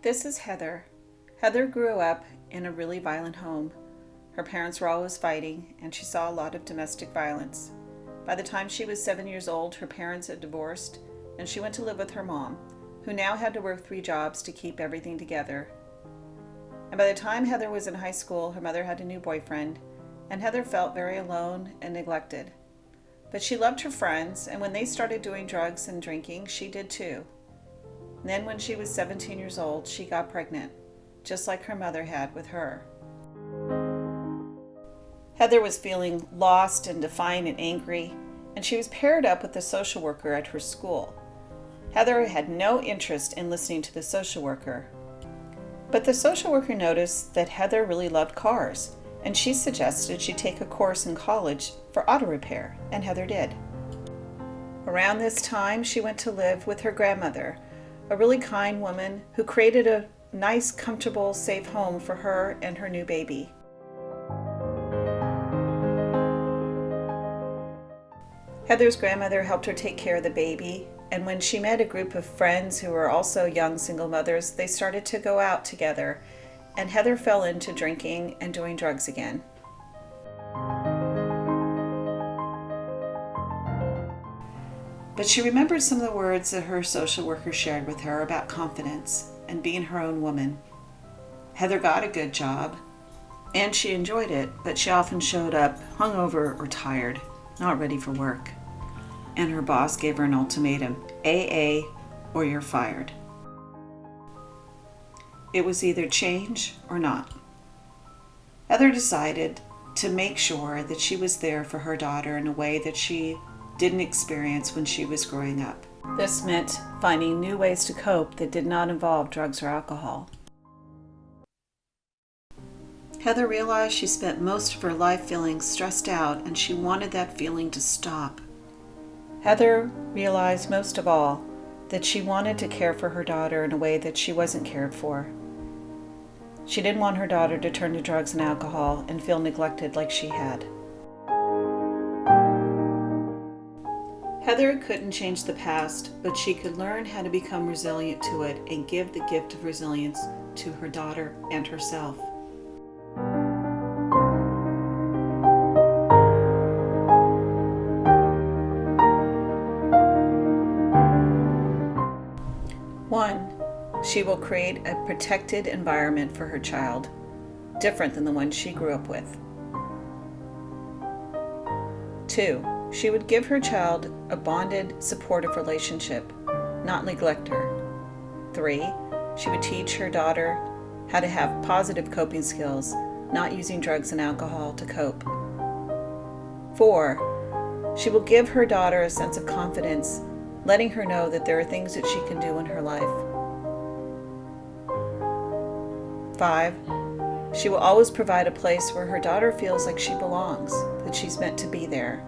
This is Heather. Heather grew up in a really violent home. Her parents were always fighting, and she saw a lot of domestic violence. By the time she was 7 years old, her parents had divorced, and she went to live with her mom, who now had to work 3 jobs to keep everything together. And by the time Heather was in high school, her mother had a new boyfriend, and Heather felt very alone and neglected. But she loved her friends, and when they started doing drugs and drinking, she did too. And then when she was 17 years old, she got pregnant, just like her mother had with her. Heather was feeling lost and defiant and angry, and she was paired up with a social worker at her school. Heather had no interest in listening to the social worker. But the social worker noticed that Heather really loved cars, and she suggested she take a course in college for auto repair, and Heather did. Around this time, she went to live with her grandmother, a really kind woman who created a nice, comfortable, safe home for her and her new baby. Heather's grandmother helped her take care of the baby, and when she met a group of friends who were also young single mothers, they started to go out together, and Heather fell into drinking and doing drugs again. But she remembered some of the words that her social worker shared with her about confidence and being her own woman. Heather got a good job, and she enjoyed it, but she often showed up hungover or tired, not ready for work. And her boss gave her an ultimatum: AA or you're fired. It was either change or not. Heather decided to make sure that she was there for her daughter in a way that she didn't experience when she was growing up. This meant finding new ways to cope that did not involve drugs or alcohol. Heather realized she spent most of her life feeling stressed out, and she wanted that feeling to stop. Heather realized most of all that she wanted to care for her daughter in a way that she wasn't cared for. She didn't want her daughter to turn to drugs and alcohol and feel neglected like she had. Heather couldn't change the past, but she could learn how to become resilient to it and give the gift of resilience to her daughter and herself. One, she will create a protected environment for her child, different than the one she grew up with. 2, she would give her child a bonded, supportive relationship, not neglect her. 3, she would teach her daughter how to have positive coping skills, not using drugs and alcohol to cope. 4, she will give her daughter a sense of confidence, letting her know that there are things that she can do in her life. 5, she will always provide a place where her daughter feels like she belongs, that she's meant to be there.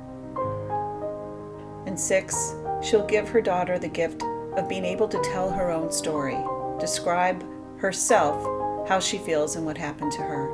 And 6, she'll give her daughter the gift of being able to tell her own story, describe herself, how she feels and what happened to her.